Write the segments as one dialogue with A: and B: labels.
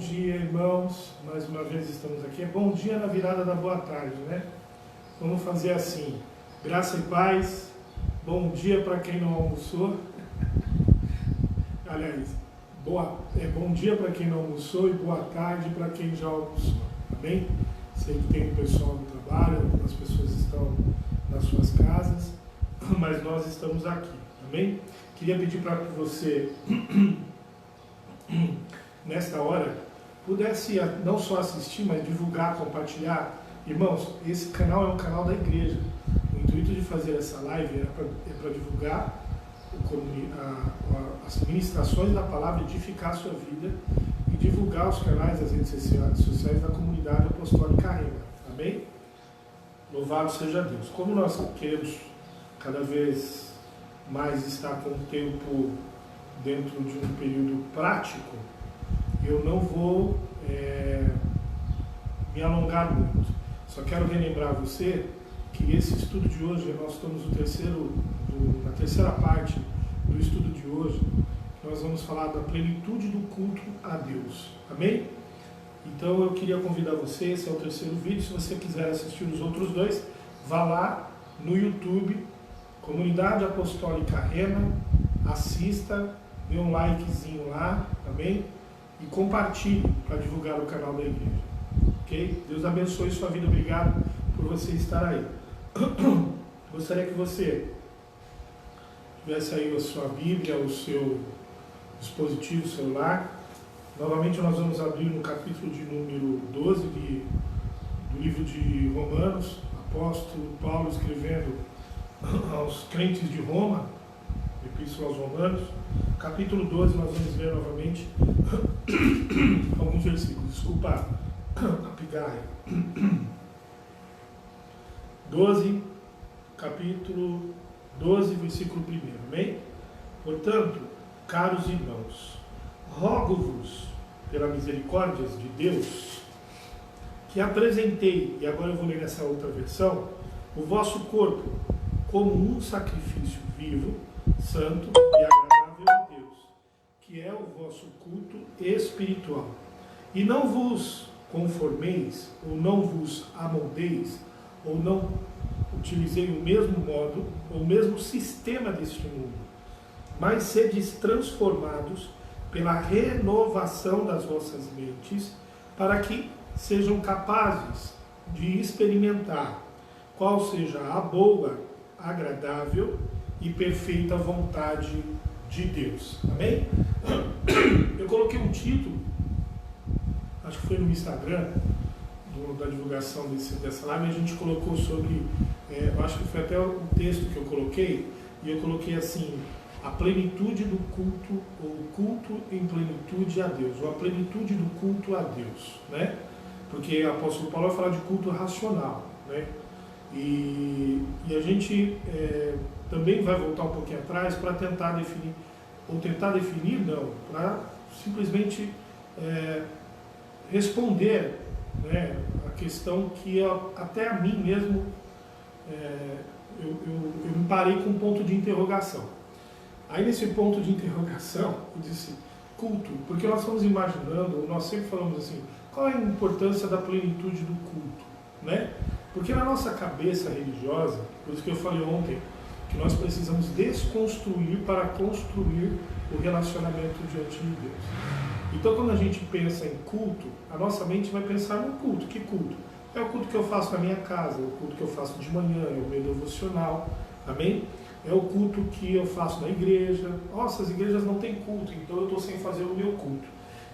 A: dia, irmãos. Mais uma vez estamos aqui. É bom dia na virada da boa tarde, né? Vamos fazer assim: graça e paz. Bom dia para quem não almoçou. Aliás, bom dia para quem não almoçou e boa tarde para quem já almoçou. Tá bem? Sei que tem o pessoal no trabalho, algumas pessoas estão nas suas casas, mas nós estamos aqui. Amém? Queria pedir para que você, nesta hora, pudesse não só assistir, mas divulgar, compartilhar. Irmãos, esse canal é um canal da igreja. O intuito de fazer essa live é para divulgar as ministrações da palavra, edificar a sua vida e divulgar os canais das redes sociais da comunidade apostólica Rema. Amém? Louvado seja Deus. Como nós queremos cada vez mais estar com o tempo dentro de um período prático, eu não vou me alongar muito. Só quero relembrar você que esse estudo de hoje, nós estamos na terceira parte do estudo de hoje, nós vamos falar da plenitude do culto a Deus. Amém? Então eu queria convidar você, esse é o terceiro vídeo, se você quiser assistir os outros dois, vá lá no YouTube, Comunidade Apostólica Rema, assista, dê um likezinho lá, tá bem? E compartilhe para divulgar o canal da igreja. Ok? Deus abençoe sua vida, obrigado por você estar aí. Gostaria que você tivesse aí a sua Bíblia, o seu dispositivo celular. Novamente nós vamos abrir no capítulo de número 12 do livro de Romanos, apóstolo Paulo escrevendo aos crentes de Roma, Epístola aos Romanos, capítulo 12, nós vamos ver novamente alguns versículos. Desculpa a pigarra. 12, capítulo 12, versículo 1, amém? Portanto, caros irmãos, rogo-vos, pela misericórdia de Deus, que apresentei, e agora eu vou ler nessa outra versão, o vosso corpo como um sacrifício vivo, santo e agradável a Deus, que é o vosso culto espiritual. E não vos conformeis, ou não vos amoldeis, ou não utilizei o mesmo modo, ou o mesmo sistema deste mundo, mas sedes transformados pela renovação das vossas mentes, para que sejam capazes de experimentar qual seja a boa, agradável e perfeita vontade de Deus. Amém? Eu coloquei um título, acho que foi no Instagram, da divulgação dessa live, a gente colocou sobre, eu acho que foi até o texto que eu coloquei, e eu coloquei assim: a plenitude do culto, ou o culto em plenitude a Deus, ou a plenitude do culto a Deus, né? Porque o apóstolo Paulo vai falar de culto racional, né? E a gente também vai voltar um pouquinho atrás para tentar definir, para simplesmente responder, né, a questão que até a mim mesmo eu me parei com um ponto de interrogação. Aí nesse ponto de interrogação eu disse culto, porque nós estamos imaginando, nós sempre falamos assim, qual é a importância da plenitude do culto, né? Porque na nossa cabeça religiosa, por isso que eu falei ontem, que nós precisamos desconstruir para construir o relacionamento diante de Deus. Então quando a gente pensa em culto, a nossa mente vai pensar no culto. Que culto? É o culto que eu faço na minha casa, é o culto que eu faço de manhã, é o meu devocional, amém? É o culto que eu faço na igreja. Nossa, as igrejas não têm culto, então eu estou sem fazer o meu culto.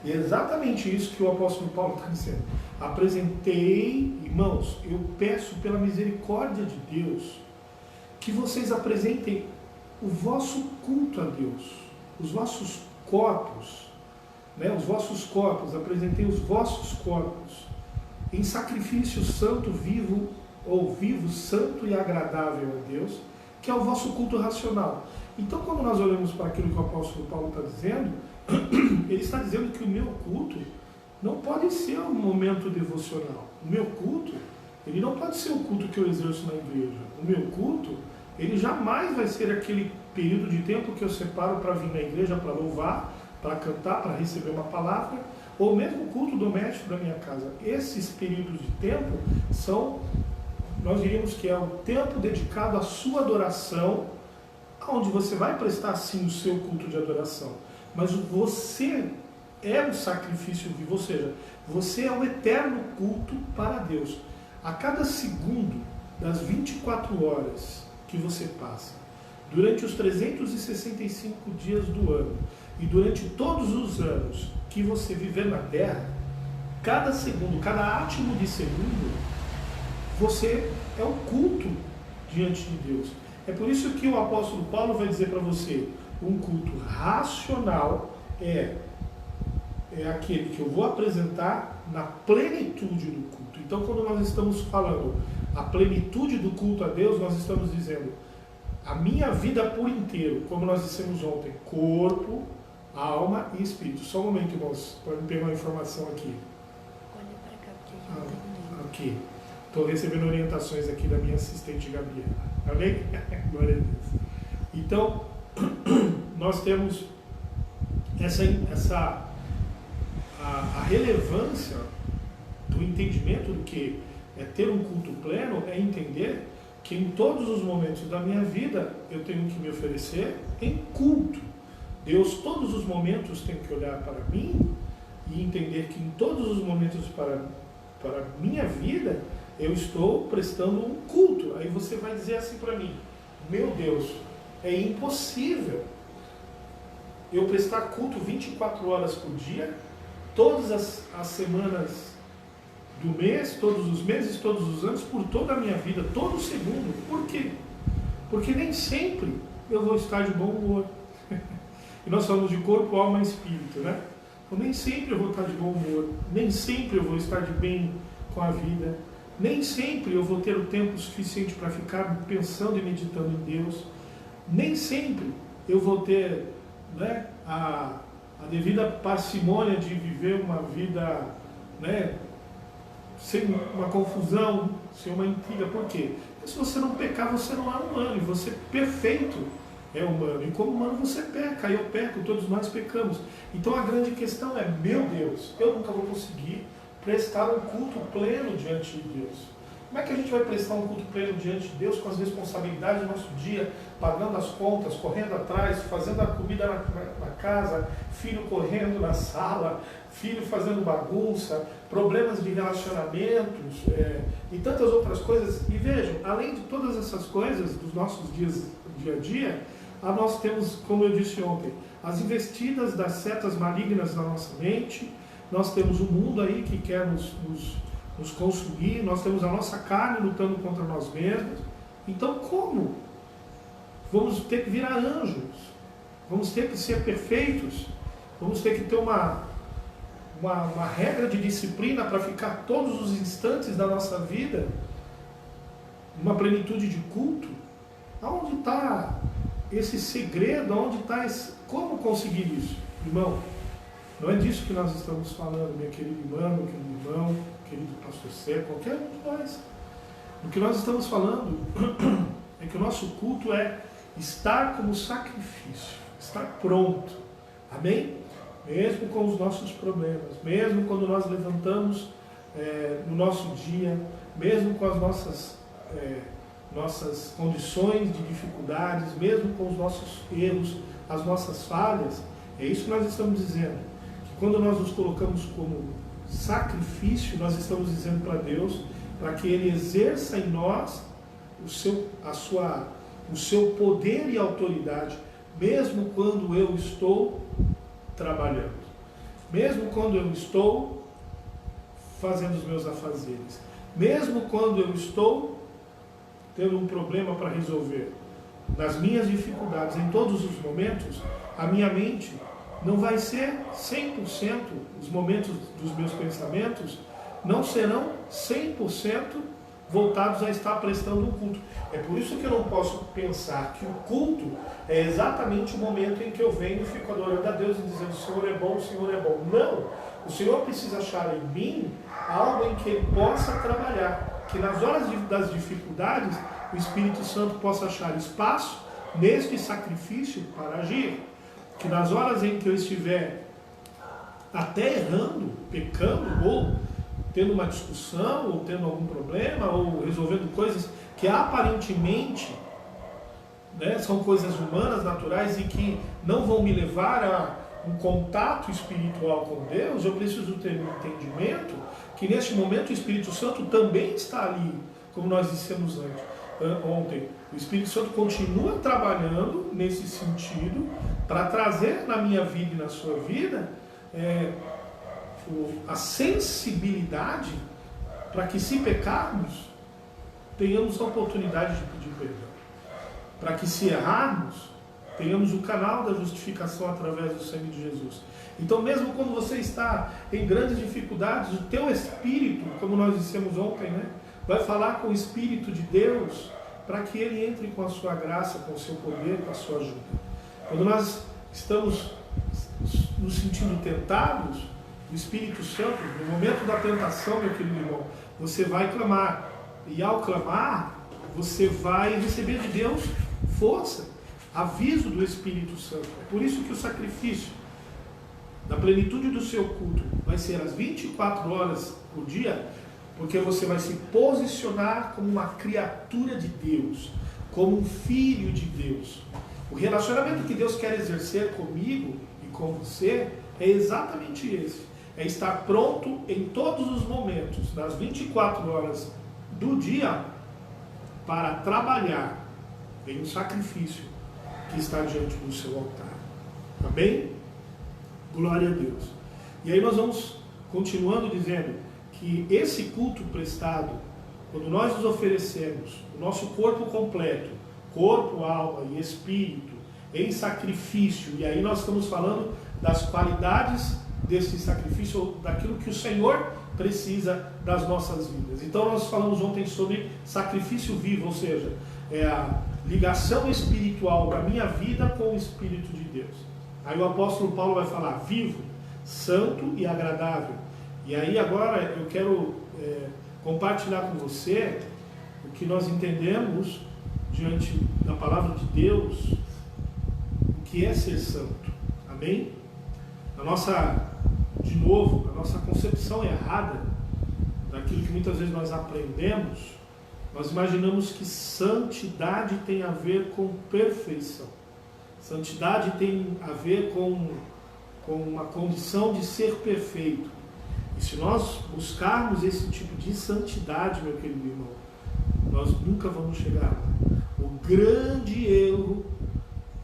A: E é exatamente isso que o apóstolo Paulo está dizendo. Apresentei, irmãos, eu peço pela misericórdia de Deus, que vocês apresentem o vosso culto a Deus, os vossos corpos, né, os vossos corpos, apresentei os vossos corpos em sacrifício santo, vivo, santo e agradável a Deus, que é o vosso culto racional. Então, quando nós olhamos para aquilo que o apóstolo Paulo está dizendo, ele está dizendo que o meu culto não pode ser um momento devocional. O meu culto, ele não pode ser o culto que eu exerço na igreja. O meu culto, ele jamais vai ser aquele período de tempo que eu separo para vir na igreja, para louvar, para cantar, para receber uma palavra, ou mesmo o culto doméstico da minha casa. Esses períodos de tempo são, nós diríamos que é o tempo dedicado à sua adoração, onde você vai prestar sim o seu culto de adoração, mas você é um sacrifício vivo, ou seja, você é o eterno culto para Deus. A cada segundo das 24 horas que você passa, durante os 365 dias do ano, e durante todos os anos que você viver na Terra, cada segundo, cada átimo de segundo, você é um culto diante de Deus. É por isso que o apóstolo Paulo vai dizer para você, um culto racional é aquele que eu vou apresentar na plenitude do culto. Então, quando nós estamos falando a plenitude do culto a Deus, nós estamos dizendo a minha vida por inteiro, como nós dissemos ontem, corpo, alma e espírito. Só um momento, irmãos, para me pegar uma informação aqui.
B: Olha para cá, porque a gente está indo.
A: Aqui. Estou recebendo orientações aqui da minha assistente Gabriela. Amém? Glória a Deus. Então, nós temos a relevância do entendimento do que é ter um culto pleno, é entender que em todos os momentos da minha vida eu tenho que me oferecer em culto. Deus, todos os momentos, tem que olhar para mim e entender que em todos os momentos para a minha vida eu estou prestando um culto. Aí você vai dizer assim para mim, meu Deus, é impossível eu prestar culto 24 horas por dia, todas as semanas do mês, todos os meses, todos os anos, por toda a minha vida, todo segundo. Por quê? Porque nem sempre eu vou estar de bom humor. E nós falamos de corpo, alma e espírito, né? Então, nem sempre eu vou estar de bom humor, nem sempre eu vou estar de bem com a vida, nem sempre eu vou ter o tempo suficiente para ficar pensando e meditando em Deus, nem sempre eu vou ter, né, a devida parcimônia de viver uma vida, né, sem uma confusão, sem uma intriga. Por quê? Porque se você não pecar, você não é humano, e você perfeito é humano, e como humano você peca, eu peco, todos nós pecamos. Então a grande questão é, meu Deus, eu nunca vou conseguir prestar um culto pleno diante de Deus. Como é que a gente vai prestar um culto pleno diante de Deus com as responsabilidades do nosso dia, pagando as contas, correndo atrás, fazendo a comida na casa, filho correndo na sala, filho fazendo bagunça, problemas de relacionamentos e tantas outras coisas? E vejam, além de todas essas coisas dos nossos dias, dia a dia, nós temos, como eu disse ontem, as investidas das setas malignas na nossa mente, nós temos o mundo aí que quer nos consumir, nós temos a nossa carne lutando contra nós mesmos. Então como? Vamos ter que virar anjos, vamos ter que ser perfeitos, vamos ter que ter uma regra de disciplina para ficar todos os instantes da nossa vida numa plenitude de culto. Aonde está esse segredo? Aonde está como conseguir isso? Irmão, não é disso que nós estamos falando, minha querida irmã, meu querido irmão, querido pastor Sé, qualquer um de nós. O que nós estamos falando é que o nosso culto é estar como sacrifício, estar pronto. Amém? Mesmo com os nossos problemas, mesmo quando nós levantamos no nosso dia, mesmo com as nossas condições de dificuldades, mesmo com os nossos erros, as nossas falhas, é isso que nós estamos dizendo. Que quando nós nos colocamos como sacrifício, nós estamos dizendo para Deus, para que Ele exerça em nós o seu poder e autoridade, mesmo quando eu estou trabalhando, mesmo quando eu estou fazendo os meus afazeres, mesmo quando eu estou tendo um problema para resolver, nas minhas dificuldades, em todos os momentos, a minha mente não vai ser 100%, os momentos dos meus pensamentos não serão 100% voltados a estar prestando um culto. É por isso que eu não posso pensar que o culto é exatamente o momento em que eu venho e fico adorando a Deus e dizendo, o Senhor é bom, o Senhor é bom. Não! O Senhor precisa achar em mim algo em que Ele possa trabalhar, que nas horas das dificuldades o Espírito Santo possa achar espaço neste sacrifício para agir, que nas horas em que eu estiver até errando, pecando, ou tendo uma discussão, ou tendo algum problema, ou resolvendo coisas que aparentemente, né, são coisas humanas, naturais, e que não vão me levar a um contato espiritual com Deus, eu preciso ter um entendimento que neste momento o Espírito Santo também está ali, como nós dissemos ontem. O Espírito Santo continua trabalhando nesse sentido para trazer na minha vida e na sua vida a sensibilidade para que, se pecarmos, tenhamos a oportunidade de pedir perdão. Para que, se errarmos, tenhamos o canal da justificação através do sangue de Jesus. Então, mesmo quando você está em grandes dificuldades, o teu espírito, como nós dissemos ontem, né, vai falar com o Espírito de Deus para que ele entre com a sua graça, com o seu poder, com a sua ajuda. Quando nós estamos nos sentindo tentados, o Espírito Santo, no momento da tentação, meu querido irmão, você vai clamar. E ao clamar, você vai receber de Deus força, aviso do Espírito Santo. É por isso que o sacrifício da plenitude do seu culto vai ser às 24 horas por dia, porque você vai se posicionar como uma criatura de Deus, como um filho de Deus. O relacionamento que Deus quer exercer comigo e com você é exatamente esse. É estar pronto em todos os momentos, nas 24 horas do dia, para trabalhar em um sacrifício que está diante do seu altar. Amém? Glória a Deus. E aí nós vamos continuando dizendo que esse culto prestado, quando nós nos oferecemos o nosso corpo completo, corpo, alma e espírito, em sacrifício, e aí nós estamos falando das qualidades desse sacrifício, ou daquilo que o Senhor precisa das nossas vidas. Então nós falamos ontem sobre sacrifício vivo, ou seja, é a ligação espiritual da minha vida com o Espírito de Deus. Aí o apóstolo Paulo vai falar vivo, santo e agradável. E aí agora eu quero compartilhar com você o que nós entendemos diante da palavra de Deus, o que é ser santo. Amém? A nossa concepção errada daquilo que muitas vezes nós aprendemos, nós imaginamos que santidade tem a ver com perfeição. Santidade tem a ver com uma condição de ser perfeito. E se nós buscarmos esse tipo de santidade, meu querido irmão, nós nunca vamos chegar lá. O grande erro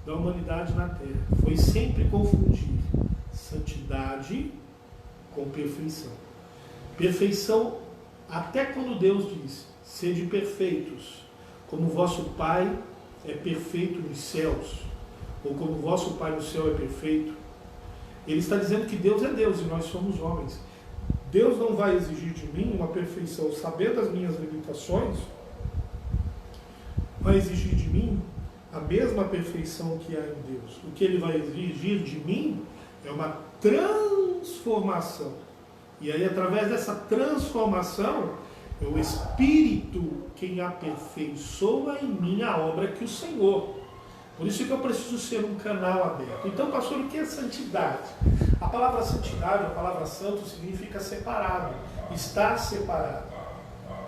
A: da humanidade na Terra foi sempre confundir santidade com perfeição. Perfeição, até quando Deus diz: sede perfeitos, como vosso Pai é perfeito nos céus, ou como vosso Pai no céu é perfeito. Ele está dizendo que Deus é Deus e nós somos homens. Deus não vai exigir de mim uma perfeição, sabendo as minhas limitações, vai exigir de mim a mesma perfeição que há em Deus. O que Ele vai exigir de mim é uma transformação. E aí, através dessa transformação, é o Espírito quem aperfeiçoa em mim a obra que o Senhor. Por isso que eu preciso ser um canal aberto. Então, pastor, o que é santidade? A palavra santidade, a palavra santo, significa separado, estar separado.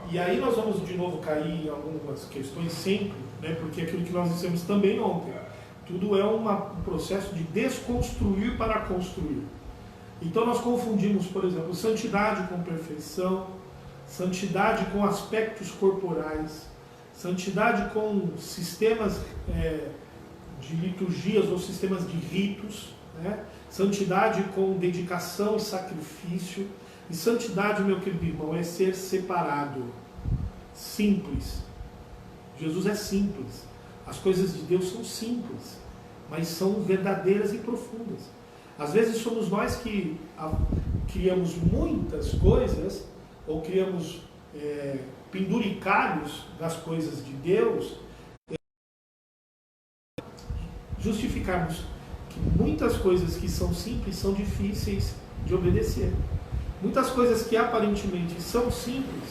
A: E aí nós vamos de novo cair em algumas questões sempre, né? Porque aquilo que nós dissemos também ontem, tudo é um processo de desconstruir para construir. Então nós confundimos, por exemplo, santidade com perfeição, santidade com aspectos corporais, santidade com sistemas de liturgias ou sistemas de ritos, né? Santidade com dedicação e sacrifício. E santidade, meu querido irmão, é ser separado, simples. Jesus é simples. As coisas de Deus são simples, mas são verdadeiras e profundas. Às vezes somos nós que criamos muitas coisas, ou criamos penduricalhos das coisas de Deus, justificarmos que muitas coisas que são simples são difíceis de obedecer. Muitas coisas que aparentemente são simples,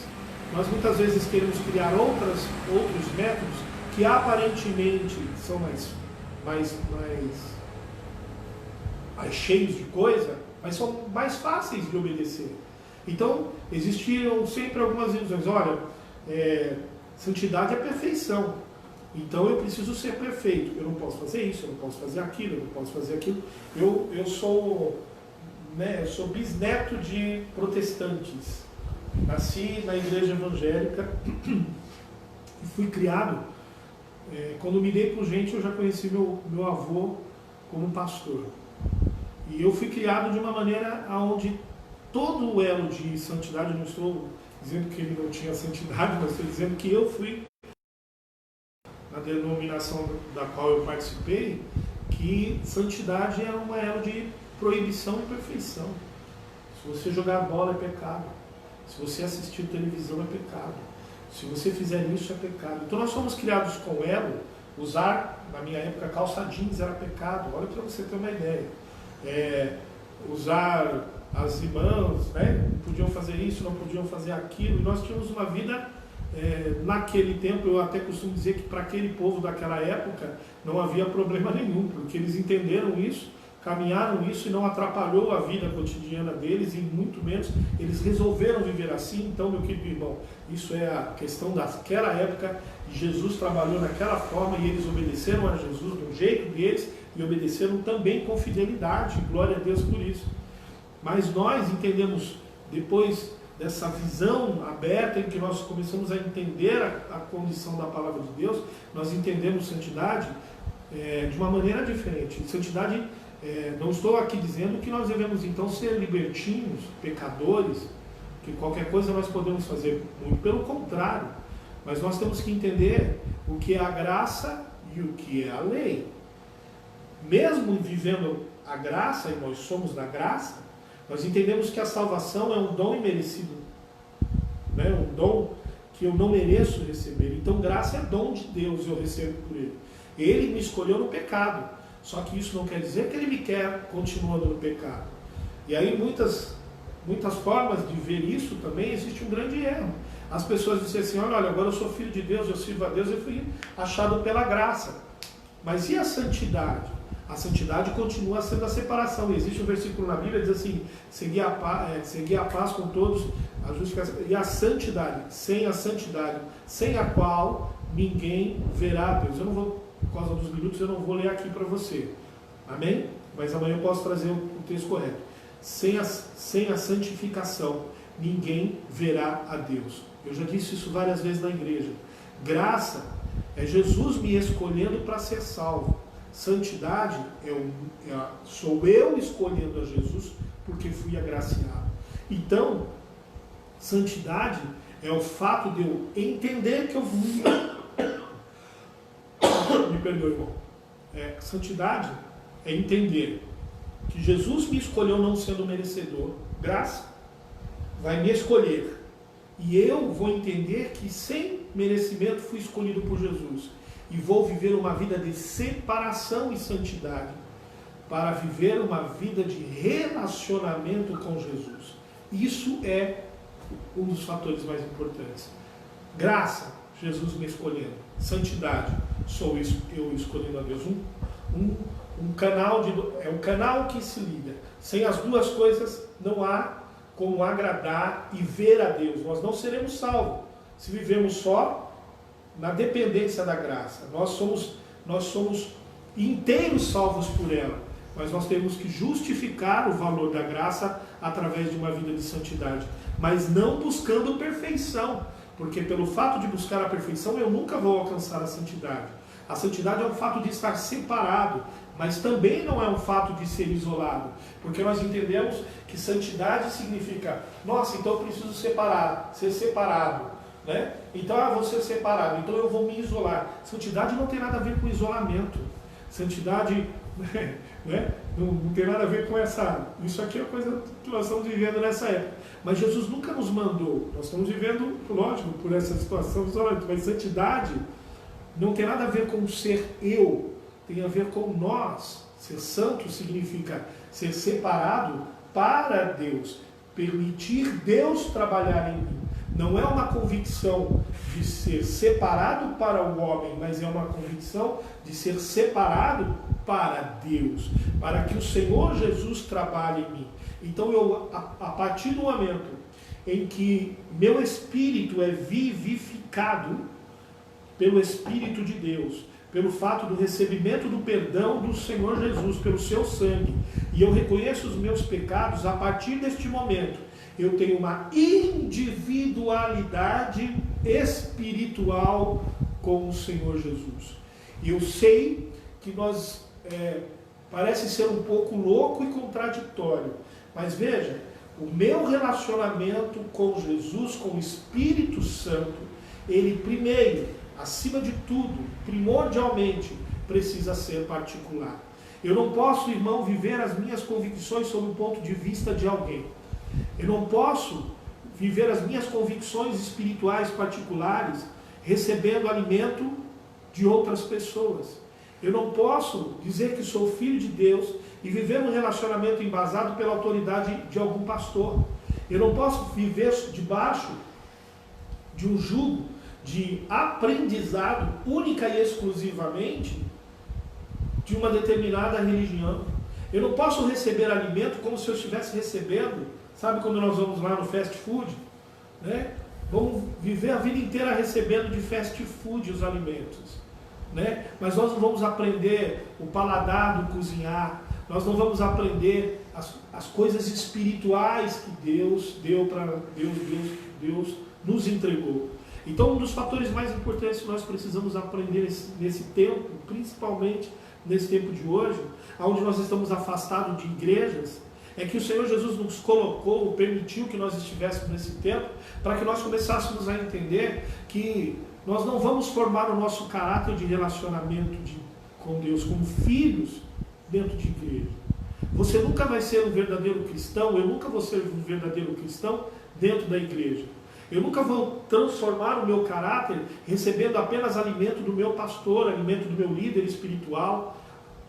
A: nós muitas vezes queremos criar outros métodos que aparentemente são mais cheios de coisa, mas são mais fáceis de obedecer. Então, existiam sempre algumas ilusões. Olha, santidade é perfeição. Então eu preciso ser perfeito. Eu não posso fazer isso, eu não posso fazer aquilo, eu não posso fazer aquilo. Eu sou bisneto de protestantes. Nasci na igreja evangélica e fui criado. Quando me dei por gente, eu já conheci meu avô como pastor. E eu fui criado de uma maneira onde todo o elo de santidade, eu não estou dizendo que ele não tinha santidade, mas estou dizendo que eu fui, na denominação da qual eu participei, que santidade é uma elo de proibição e perfeição. Se você jogar bola é pecado. Se você assistir televisão é pecado. Se você fizer isso é pecado. Então nós fomos criados com elo. Usar, na minha época, calça jeans era pecado. Olha para você ter uma ideia. Usar as irmãs, né? Não podiam fazer isso, não podiam fazer aquilo. E nós tínhamos uma vida, naquele tempo, eu até costumo dizer que para aquele povo daquela época não havia problema nenhum, porque eles entenderam isso, caminharam isso e não atrapalhou a vida cotidiana deles, e muito menos eles resolveram viver assim. Então, meu querido irmão, isso é a questão daquela época. Jesus trabalhou naquela forma e eles obedeceram a Jesus do jeito deles e obedeceram também com fidelidade. Glória a Deus por isso. Mas nós entendemos, depois dessa visão aberta em que nós começamos a entender a condição da palavra de Deus, nós entendemos santidade de uma maneira diferente. Santidade, não estou aqui dizendo que nós devemos então ser libertinos, pecadores, que qualquer coisa nós podemos fazer, muito pelo contrário, mas nós temos que entender o que é a graça e o que é a lei. Mesmo vivendo a graça, e nós somos da graça, nós entendemos que a salvação é um dom imerecido, né? Um dom que eu não mereço receber. Então graça é dom de Deus, eu recebo por Ele. Ele me escolheu no pecado, só que isso não quer dizer que Ele me quer continuando no pecado. E aí muitas formas de ver isso também, existe um grande erro. As pessoas dizem assim, olha, agora eu sou filho de Deus, eu sirvo a Deus, eu fui achado pela graça. Mas e a santidade? A santidade continua sendo a separação. E existe um versículo na Bíblia que diz assim, seguir a paz com todos, a justificação, e a santidade, sem a qual ninguém verá a Deus. Eu não vou, por causa dos minutos, eu não vou ler aqui para você. Amém? Mas amanhã eu posso trazer o texto correto. Sem a santificação, ninguém verá a Deus. Eu já disse isso várias vezes na igreja. Graça é Jesus me escolhendo para ser salvo. Santidade sou eu escolhendo a Jesus porque fui agraciado. Então, santidade é o fato de eu entender que eu me perdoe, irmão. Santidade é entender que Jesus me escolheu não sendo merecedor. Graça vai me escolher. E eu vou entender que sem merecimento fui escolhido por Jesus. E vou viver uma vida de separação e santidade para viver uma vida de relacionamento com Jesus. Isso é um dos fatores mais importantes. Graça, Jesus me escolhendo. Santidade, sou eu escolhendo a Deus. Um canal que se liga. Sem as duas coisas não há como agradar e ver a Deus. Nós não seremos salvos se vivemos só na dependência da graça. Nós somos inteiros salvos por ela, mas nós temos que justificar o valor da graça através de uma vida de santidade, mas não buscando perfeição, porque pelo fato de buscar a perfeição eu nunca vou alcançar a santidade. A santidade é um fato de estar separado, mas também não é um fato de ser isolado, porque nós entendemos que santidade significa, nossa, então eu preciso ser separado, né? Então eu vou ser separado, então eu vou me isolar. Santidade não tem nada a ver com isolamento. Santidade, né? Não tem nada a ver com isso aqui é a coisa que nós estamos vivendo nessa época. Mas Jesus nunca nos mandou. Nós estamos vivendo, lógico, por essa situação de isolamento, mas santidade não tem nada a ver com ser eu, tem a ver com nós. Ser santo significa ser separado para Deus, permitir Deus trabalhar em mim. não é uma convicção de ser separado para o homem, mas é uma convicção de ser separado para Deus, para que o Senhor Jesus trabalhe em mim. Então eu, a partir do momento em que meu espírito é vivificado pelo Espírito de Deus, pelo fato do recebimento do perdão do Senhor Jesus, pelo seu sangue, e eu reconheço os meus pecados, a partir deste momento, eu tenho uma individualidade espiritual com o Senhor Jesus. E eu sei que nós, parece ser um pouco louco e contraditório, mas veja, o meu relacionamento com Jesus, com o Espírito Santo, ele primeiro, acima de tudo, primordialmente, precisa ser particular. Eu não posso, irmão, viver as minhas convicções sob o ponto de vista de alguém. Eu não posso viver as minhas convicções espirituais particulares recebendo alimento de outras pessoas. Eu não posso dizer que sou filho de Deus e viver um relacionamento embasado pela autoridade de algum pastor. Eu não posso viver debaixo de um jugo de aprendizado única e exclusivamente de uma determinada religião. Eu não posso receber alimento como se eu estivesse recebendo, sabe quando nós vamos lá no fast food, né? Vamos viver a vida inteira recebendo de fast food os alimentos, né? Mas nós não vamos aprender o paladar do cozinhar, nós não vamos aprender as coisas espirituais que Deus deu para Deus nos entregou. Então, um dos fatores mais importantes que nós precisamos aprender nesse tempo, principalmente nesse tempo de hoje, onde nós estamos afastados de igrejas, é que o Senhor Jesus nos colocou, permitiu que nós estivéssemos nesse tempo, para que nós começássemos a entender que nós não vamos formar o nosso caráter de relacionamento com Deus como filhos dentro de igreja. Você nunca vai ser um verdadeiro cristão, eu nunca vou ser um verdadeiro cristão dentro da igreja. Eu nunca vou transformar o meu caráter recebendo apenas alimento do meu pastor, alimento do meu líder espiritual.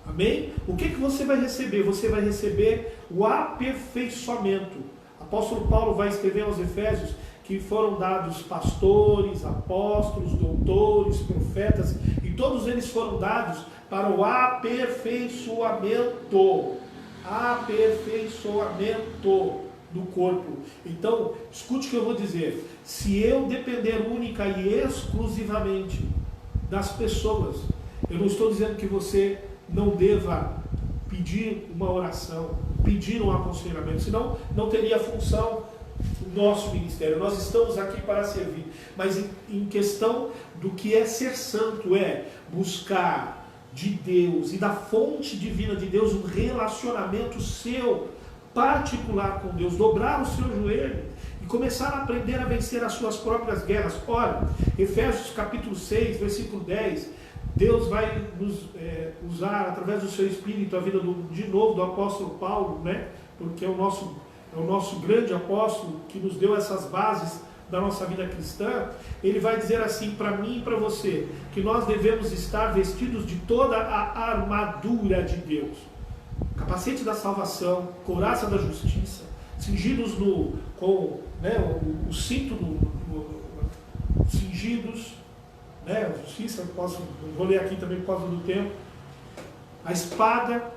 A: Amém? O que você vai receber? Você vai receber o aperfeiçoamento. O apóstolo Paulo vai escrever aos Efésios que foram dados pastores, apóstolos, doutores, profetas, e todos eles foram dados para o aperfeiçoamento. Aperfeiçoamento do corpo. Então, escute o que eu vou dizer. Se eu depender única e exclusivamente das pessoas, eu não estou dizendo que você não deva pedir uma oração, pedir um aconselhamento, senão não teria função o nosso ministério. Nós estamos aqui para servir, mas em questão do que é ser santo, é buscar de Deus e da fonte divina de Deus um relacionamento seu particular com Deus, dobrar o seu joelho e começar a aprender a vencer as suas próprias guerras. Olha, Efésios capítulo 6, versículo 10, Deus vai nos usar através do seu Espírito a vida de novo do apóstolo Paulo, né? Porque é o nosso grande apóstolo que nos deu essas bases da nossa vida cristã. Ele vai dizer assim para mim e para você, que nós devemos estar vestidos de toda a armadura de Deus. Capacete da salvação, couraça da justiça, cingidos com o cinto cingidos, né, justiça, vou ler aqui também por causa do tempo, a espada,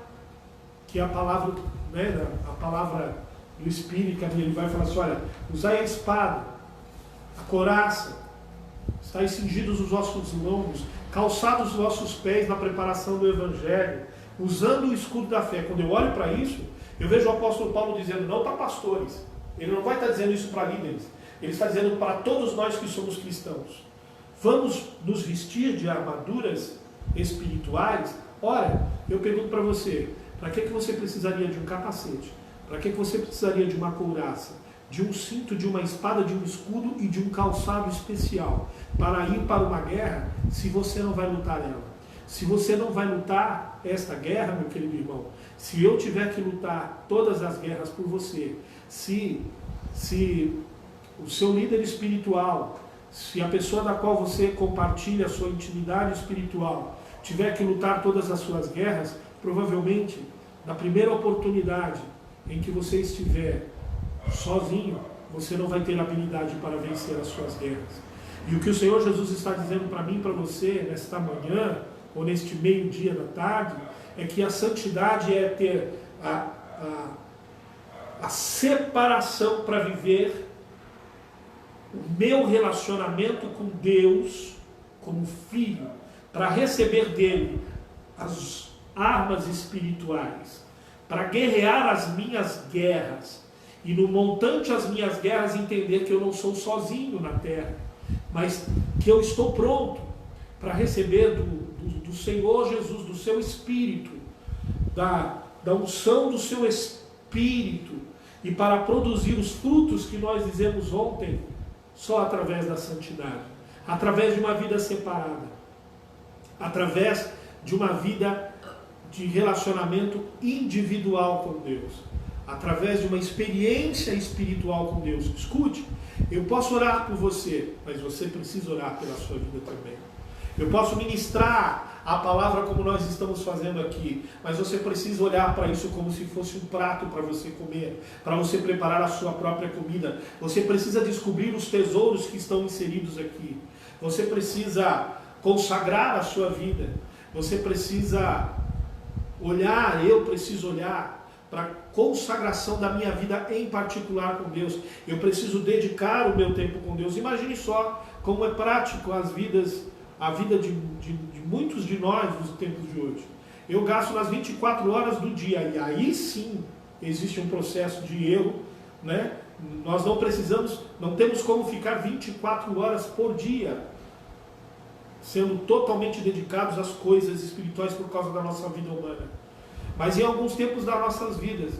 A: que é a palavra, né, a palavra do Espírito, ele vai falar assim, olha, usai a espada, a couraça, estáis cingidos os vossos lombos, calçados os vossos pés na preparação do Evangelho, usando o escudo da fé. Quando eu olho para isso, eu vejo o apóstolo Paulo dizendo, não para pastores, ele não vai estar dizendo isso para líderes, ele está dizendo para todos nós que somos cristãos. Vamos nos vestir de armaduras espirituais? Ora, eu pergunto para você, para que você precisaria de um capacete? Para que você precisaria de uma couraça, de um cinto, de uma espada, de um escudo e de um calçado especial para ir para uma guerra, se você não vai lutar ela? Se você não vai lutar esta guerra, meu querido irmão, se eu tiver que lutar todas as guerras por você, se o seu líder espiritual, se a pessoa da qual você compartilha a sua intimidade espiritual tiver que lutar todas as suas guerras, provavelmente, na primeira oportunidade em que você estiver sozinho, você não vai ter habilidade para vencer as suas guerras. E o que o Senhor Jesus está dizendo para mim e para você, nesta manhã, ou neste meio-dia da tarde, é que a santidade é ter a separação para viver o meu relacionamento com Deus como filho, para receber dele as armas espirituais, para guerrear as minhas guerras, e no montante as minhas guerras entender que eu não sou sozinho na terra, mas que eu estou pronto para receber do Senhor Jesus, do seu Espírito, da unção do seu Espírito, e para produzir os frutos que nós dizemos ontem, só através da santidade, através de uma vida separada, através de uma vida de relacionamento individual com Deus, através de uma experiência espiritual com Deus. Escute, eu posso orar por você, mas você precisa orar pela sua vida também. Eu posso ministrar a palavra como nós estamos fazendo aqui, mas você precisa olhar para isso como se fosse um prato para você comer, para você preparar a sua própria comida. Você precisa descobrir os tesouros que estão inseridos aqui. Você precisa consagrar a sua vida. Você precisa olhar, eu preciso olhar para a consagração da minha vida em particular com Deus. Eu preciso dedicar o meu tempo com Deus. Imagine só como é prático a vida de muitos de nós nos tempos de hoje. Eu gasto nas 24 horas do dia, e aí sim existe um processo de erro, né? Nós não temos como ficar 24 horas por dia sendo totalmente dedicados às coisas espirituais por causa da nossa vida humana. Mas em alguns tempos das nossas vidas,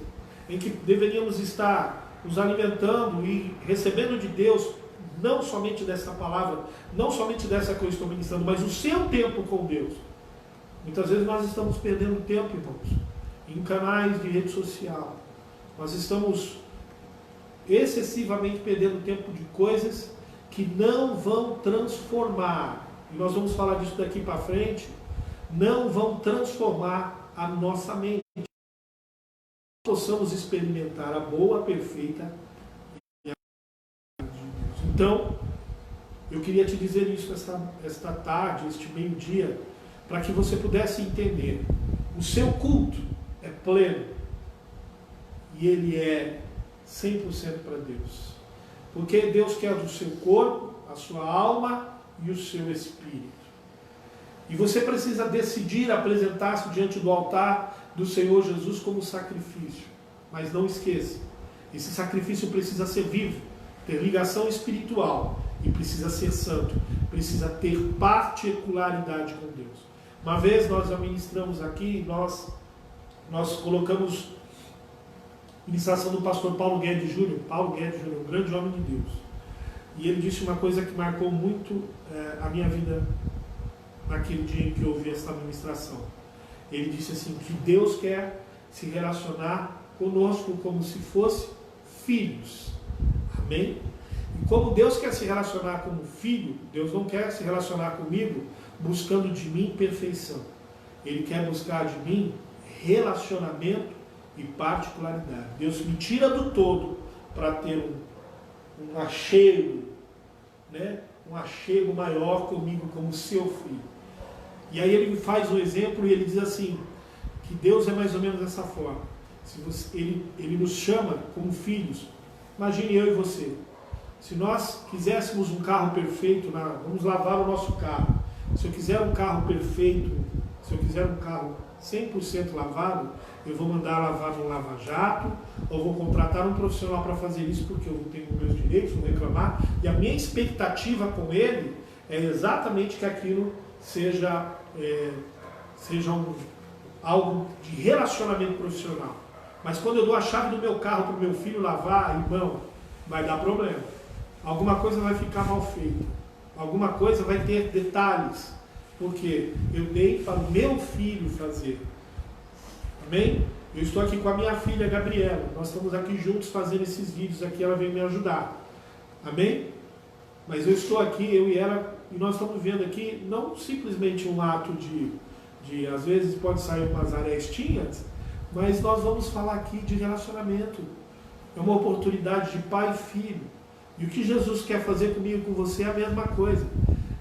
A: em que deveríamos estar nos alimentando e recebendo de Deus, não somente dessa palavra, não somente dessa que eu estou ministrando, mas o seu tempo com Deus. Muitas vezes nós estamos perdendo tempo, irmãos, em canais de rede social. Nós estamos excessivamente perdendo tempo de coisas que não vão transformar, e nós vamos falar disso daqui para frente, não vão transformar a nossa mente. Possamos experimentar a boa, perfeita e a de Deus. Então, eu queria te dizer isso esta tarde, este meio-dia, para que você pudesse entender. O seu culto é pleno e ele é 100% para Deus. Porque Deus quer o seu corpo, a sua alma e o seu espírito. E você precisa decidir apresentar-se diante do altar do Senhor Jesus como sacrifício. Mas não esqueça, esse sacrifício precisa ser vivo, ter ligação espiritual e precisa ser santo, precisa ter particularidade com Deus. Uma vez nós administramos aqui, nós colocamos ministração do pastor Paulo Guedes Júnior, um grande homem de Deus. E ele disse uma coisa que marcou muito a minha vida naquele dia em que eu ouvi essa ministração. Ele disse assim, que Deus quer se relacionar conosco como se fosse filhos. Amém? E como Deus quer se relacionar como filho, Deus não quer se relacionar comigo buscando de mim perfeição. Ele quer buscar de mim relacionamento e particularidade. Deus me tira do todo para ter um achego, né? Um achego maior comigo como seu filho. E aí ele faz um exemplo e ele diz assim, que Deus é mais ou menos dessa forma. Ele nos chama como filhos. Imagine eu e você. Se nós quiséssemos um carro perfeito, vamos lavar o nosso carro. Se eu quiser um carro perfeito, se eu quiser um carro 100% lavado, eu vou mandar lavar no lava-jato, ou vou contratar um profissional para fazer isso, porque eu não tenho meus direitos, vou reclamar. E a minha expectativa com ele é exatamente que aquilo seja algo de relacionamento profissional. Mas quando eu dou a chave do meu carro para o meu filho lavar, irmão, vai dar problema. Alguma coisa vai ficar mal feita. Alguma coisa vai ter detalhes. Porque eu dei para o meu filho fazer. Amém? Eu estou aqui com a minha filha Gabriela. Nós estamos aqui juntos fazendo esses vídeos aqui. Ela veio me ajudar. Amém? Mas eu estou aqui, eu e ela, e nós estamos vendo aqui não simplesmente um ato de às vezes pode sair umas arestinhas, mas nós vamos falar aqui de relacionamento. É uma oportunidade de pai e filho. E o que Jesus quer fazer comigo e com você é a mesma coisa.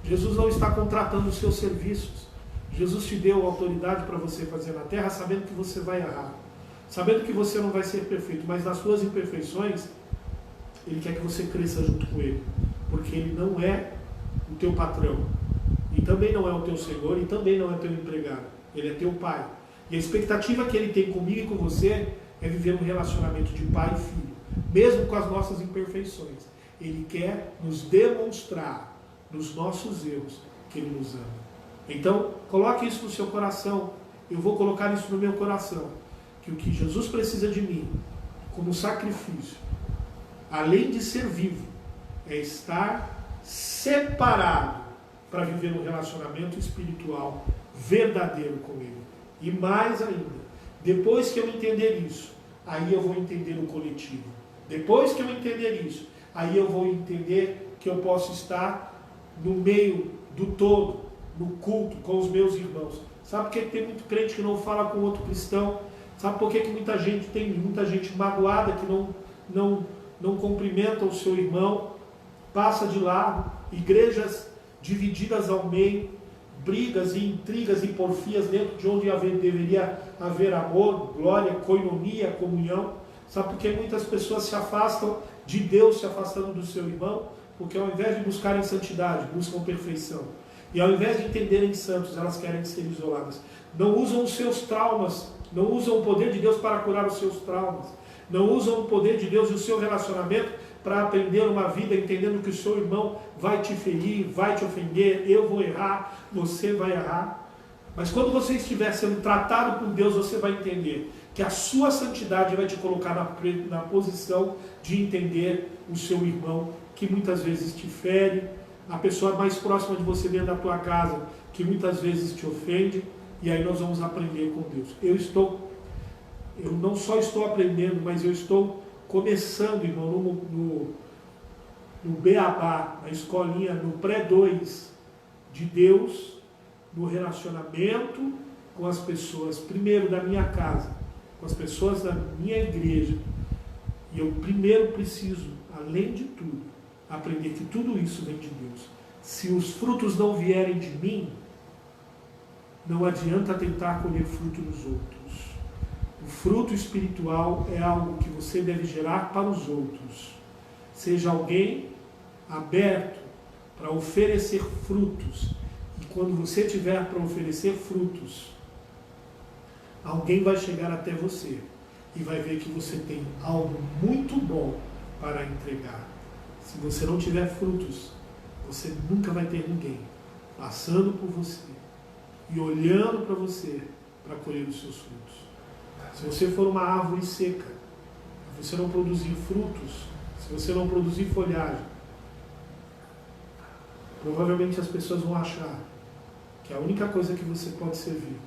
A: Jesus não está contratando os seus serviços. Jesus te deu autoridade para você fazer na terra, sabendo que você vai errar. Sabendo que você não vai ser perfeito, mas nas suas imperfeições, Ele quer que você cresça junto com Ele. Porque Ele não é o teu patrão. E também não é o teu Senhor, e também não é teu empregado. Ele é teu Pai. E a expectativa que Ele tem comigo e com você é viver um relacionamento de pai e filho. Mesmo com as nossas imperfeições. Ele quer nos demonstrar, nos nossos erros, que Ele nos ama. Então, coloque isso no seu coração. Eu vou colocar isso no meu coração. Que o que Jesus precisa de mim, como sacrifício, além de ser vivo, é estar separado para viver um relacionamento espiritual verdadeiro com Ele. E mais ainda, depois que eu entender isso, aí eu vou entender o coletivo. Depois que eu entender isso, aí eu vou entender que eu posso estar no meio do todo, no culto, com os meus irmãos. Sabe por que tem muito crente que não fala com outro cristão? Sabe por que muita gente tem muita gente magoada que não cumprimenta o seu irmão, passa de lado, igrejas divididas ao meio, brigas e intrigas e porfias dentro de onde deveria haver amor, glória, coinonia, comunhão. Sabe por que muitas pessoas se afastam de Deus, se afastando do seu irmão? Porque ao invés de buscarem santidade, buscam perfeição. E ao invés de entenderem santos, elas querem ser isoladas. Não usam os seus traumas, não usam o poder de Deus para curar os seus traumas. Não usam o poder de Deus e o seu relacionamento para aprender uma vida entendendo que o seu irmão vai te ferir, vai te ofender, eu vou errar, você vai errar. Mas quando você estiver sendo tratado por Deus, você vai entender que a sua santidade vai te colocar na posição de entender o seu irmão, que muitas vezes te fere, a pessoa mais próxima de você dentro da tua casa, que muitas vezes te ofende, e aí nós vamos aprender com Deus. Eu não só estou aprendendo, mas eu estou começando, irmão, no Beabá, na escolinha, no pré-2 de Deus, no relacionamento com as pessoas, primeiro da minha casa, com as pessoas da minha igreja. E eu primeiro preciso, além de tudo, aprender que tudo isso vem de Deus. Se os frutos não vierem de mim, não adianta tentar colher fruto nos outros. O fruto espiritual é algo que você deve gerar para os outros. Seja alguém aberto para oferecer frutos. E quando você tiver para oferecer frutos, alguém vai chegar até você e vai ver que você tem algo muito bom para entregar. Se você não tiver frutos, você nunca vai ter ninguém passando por você e olhando para você para colher os seus frutos. Se você for uma árvore seca, se você não produzir frutos, se você não produzir folhagem, provavelmente as pessoas vão achar que a única coisa que você pode servir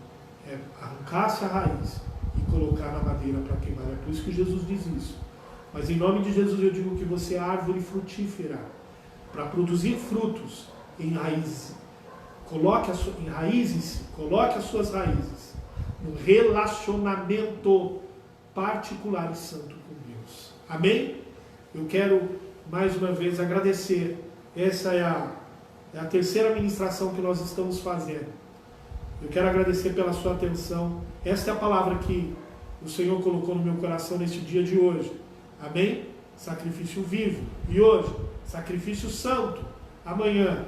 A: é arrancar-se a raiz e colocar na madeira para queimar. É por isso que Jesus diz isso. Mas em nome de Jesus eu digo que você é árvore frutífera. Para produzir frutos, enraize-se. Enraize-se, coloque as suas raízes num relacionamento particular e santo com Deus. Amém? Eu quero mais uma vez agradecer. Essa é a terceira ministração que nós estamos fazendo. Eu quero agradecer pela sua atenção. Esta é a palavra que o Senhor colocou no meu coração neste dia de hoje. Amém? Sacrifício vivo. E hoje, sacrifício santo. Amanhã,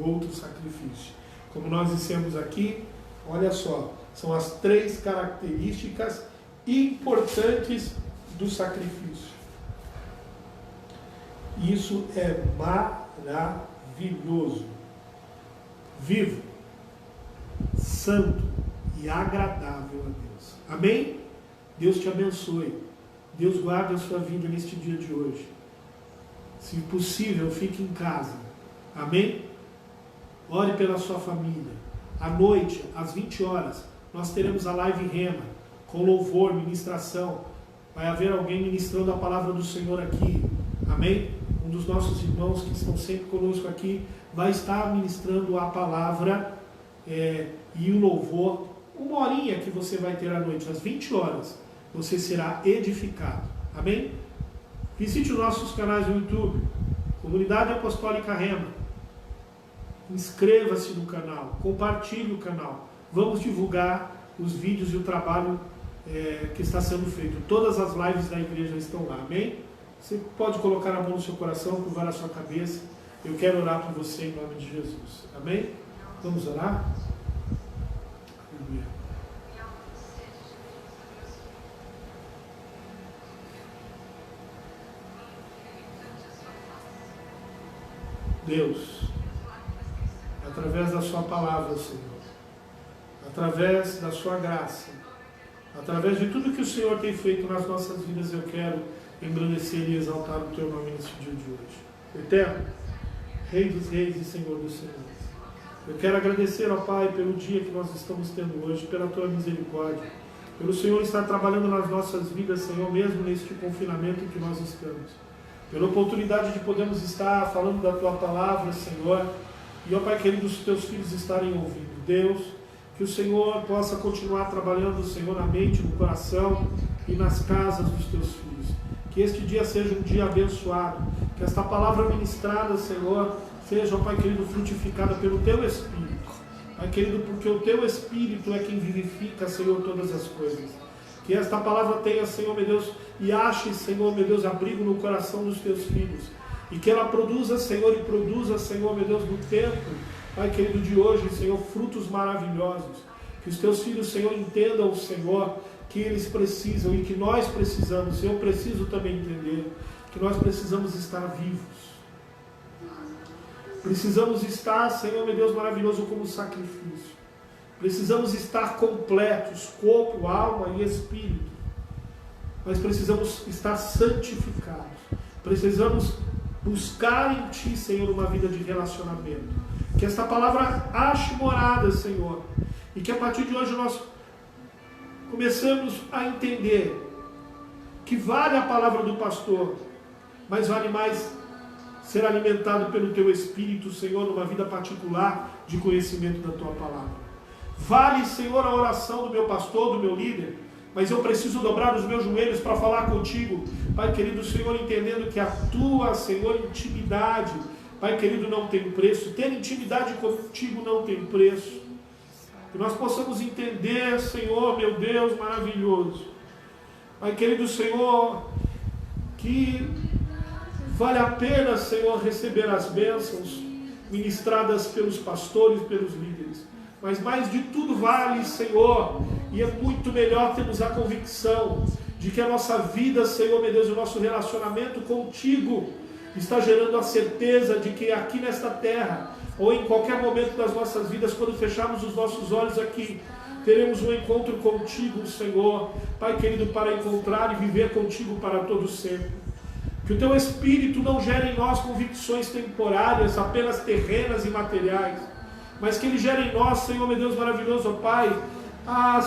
A: outro sacrifício. Como nós dissemos aqui, olha só, são as 3 características importantes do sacrifício. Isso é maravilhoso. Vivo, santo e agradável a Deus. Amém? Deus te abençoe. Deus guarde a sua vida neste dia de hoje. Se possível, fique em casa. Amém? Ore pela sua família. À noite, às 20 horas, nós teremos a live Rema, com louvor, ministração. Vai haver alguém ministrando a palavra do Senhor aqui. Amém? Um dos nossos irmãos que estão sempre conosco aqui vai estar ministrando a palavra e o louvor. Uma horinha que você vai ter à noite, às 20 horas, você será edificado. Amém? Visite os nossos canais no YouTube, Comunidade Apostólica Rema. Inscreva-se no canal, compartilhe o canal. Vamos divulgar os vídeos e o trabalho que está sendo feito. Todas as lives da igreja estão lá, amém? Você pode colocar a mão no seu coração, curvar a sua cabeça. Eu quero orar por você em nome de Jesus, amém? Vamos orar? Aleluia. Deus, através da sua palavra, Senhor, através da sua graça, através de tudo que o Senhor tem feito nas nossas vidas, eu quero engrandecer e exaltar o teu nome nesse dia de hoje. Eterno, Rei dos reis e Senhor dos senhores, eu quero agradecer ao Pai pelo dia que nós estamos tendo hoje, pela tua misericórdia, pelo Senhor estar trabalhando nas nossas vidas, Senhor, mesmo neste confinamento que nós estamos, pela oportunidade de podermos estar falando da tua palavra, Senhor, e, ó Pai querido, os teus filhos estarem ouvindo. Deus, que o Senhor possa continuar trabalhando, Senhor, na mente, no coração e nas casas dos teus filhos. Que este dia seja um dia abençoado, que esta palavra ministrada, Senhor, seja, ó Pai querido, frutificada pelo teu Espírito. Pai querido, porque o teu Espírito é quem vivifica, Senhor, todas as coisas. Que esta palavra tenha, Senhor, meu Deus, e ache, Senhor, meu Deus, abrigo no coração dos teus filhos. E que ela produza, Senhor, e produza, Senhor, meu Deus, no tempo, Pai querido, de hoje, Senhor, frutos maravilhosos. Que os teus filhos, Senhor, entendam, Senhor, que eles precisam e que nós precisamos. Eu preciso também entender que nós precisamos estar vivos. Precisamos estar, Senhor, meu Deus, maravilhoso, como sacrifício. Precisamos estar completos, corpo, alma e espírito. Mas precisamos estar santificados. Precisamos buscar em Ti, Senhor, uma vida de relacionamento. Que esta palavra ache morada, Senhor. E que a partir de hoje nós começamos a entender que vale a palavra do pastor, mas vale mais ser alimentado pelo Teu Espírito, Senhor, numa vida particular de conhecimento da Tua palavra. Vale, Senhor, a oração do meu pastor, do meu líder, mas eu preciso dobrar os meus joelhos para falar contigo, Pai querido, Senhor, entendendo que a Tua, Senhor, intimidade, Pai querido, não tem preço. Ter intimidade contigo não tem preço. Que nós possamos entender, Senhor, meu Deus maravilhoso, Pai querido, Senhor, que vale a pena, Senhor, receber as bênçãos ministradas pelos pastores, pelos líderes. Mas mais de tudo vale, Senhor, e é muito melhor termos a convicção de que a nossa vida, Senhor, meu Deus, o nosso relacionamento contigo está gerando a certeza de que aqui nesta terra, ou em qualquer momento das nossas vidas, quando fecharmos os nossos olhos aqui, teremos um encontro contigo, Senhor, Pai querido, para encontrar e viver contigo para todo sempre. Que o Teu Espírito não gere em nós convicções temporárias, apenas terrenas e materiais, mas que Ele gere em nós, Senhor, meu Deus maravilhoso, ó Pai,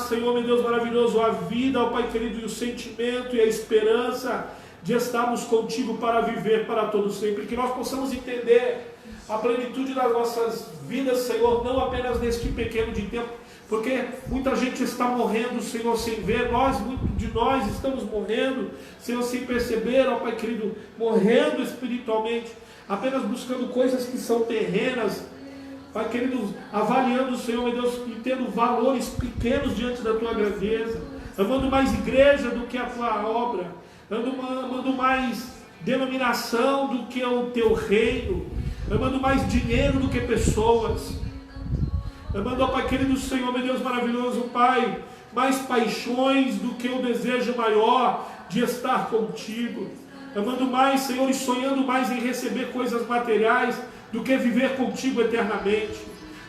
A: Senhor, meu Deus maravilhoso, a vida, ó Pai querido, e o sentimento e a esperança de estarmos contigo para viver para todo sempre. Que nós possamos entender a plenitude das nossas vidas, Senhor, não apenas neste pequeno de tempo, porque muita gente está morrendo, Senhor, sem ver. Muitos de nós estamos morrendo, Senhor, sem perceber, ó Pai querido, morrendo espiritualmente, apenas buscando coisas que são terrenas, Pai querido, avaliando, Senhor, meu Deus, e tendo valores pequenos diante da Tua grandeza, amando mais igreja do que a Tua obra, amando mais denominação do que o Teu reino, amando mais dinheiro do que pessoas, amando, ó Pai querido, Senhor, meu Deus maravilhoso, Pai, mais paixões do que o desejo maior de estar contigo, amando mais, Senhor, e sonhando mais em receber coisas materiais do que viver contigo eternamente.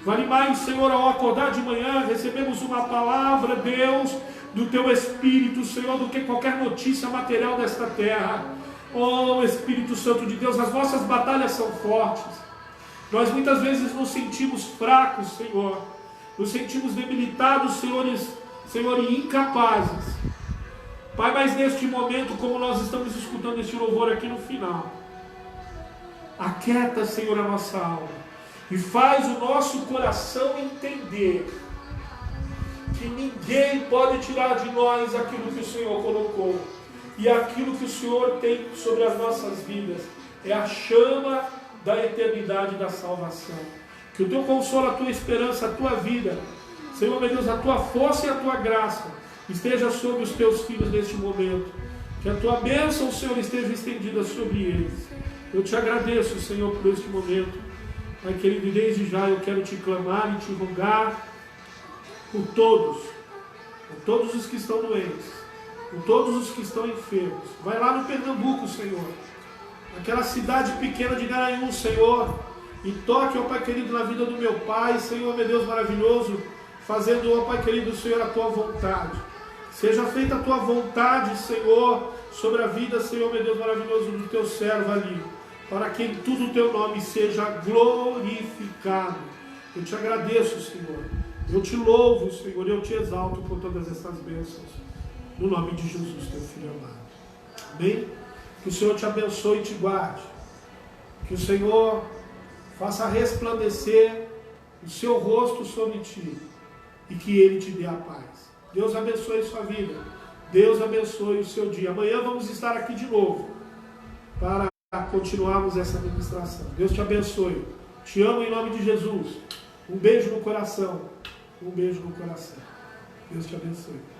A: Vale mais, Senhor, ao acordar de manhã, recebemos uma palavra, Deus, do Teu Espírito, Senhor, do que qualquer notícia material desta terra. Oh, Espírito Santo de Deus, as nossas batalhas são fortes. Nós muitas vezes nos sentimos fracos, Senhor. Nos sentimos debilitados, Senhor, e incapazes. Pai, mas neste momento, como nós estamos escutando este louvor aqui no final, aquieta, Senhor, a nossa alma e faz o nosso coração entender que ninguém pode tirar de nós aquilo que o Senhor colocou. e aquilo que o Senhor tem sobre as nossas vidas é a chama da eternidade da salvação. Que o teu consolo, a tua esperança, a tua vida, Senhor meu Deus, a tua força e a tua graça esteja sobre os teus filhos neste momento. Que a tua bênção, Senhor, esteja estendida sobre eles. Eu te agradeço, Senhor, por este momento. Pai querido, e desde já eu quero te clamar e te rogar por todos os que estão doentes, por todos os que estão enfermos. Vai lá no Pernambuco, Senhor, aquela cidade pequena de Garanhuns, Senhor, e toque, ó Pai querido, na vida do meu pai, Senhor, meu Deus maravilhoso, fazendo, ó Pai querido, Senhor, a tua vontade. Seja feita a tua vontade, Senhor, sobre a vida, Senhor, meu Deus maravilhoso, do teu servo ali, para que em tudo o teu nome seja glorificado. Eu te agradeço, Senhor. Eu te louvo, Senhor, eu te exalto por todas essas bênçãos. No nome de Jesus, teu Filho amado. Amém? Que o Senhor te abençoe e te guarde. Que o Senhor faça resplandecer o seu rosto sobre ti e que Ele te dê a paz. Deus abençoe a sua vida. Deus abençoe o seu dia. Amanhã vamos estar aqui de novo para continuarmos essa ministração. Deus te abençoe. Te amo em nome de Jesus. Um beijo no coração. Um beijo no coração. Deus te abençoe.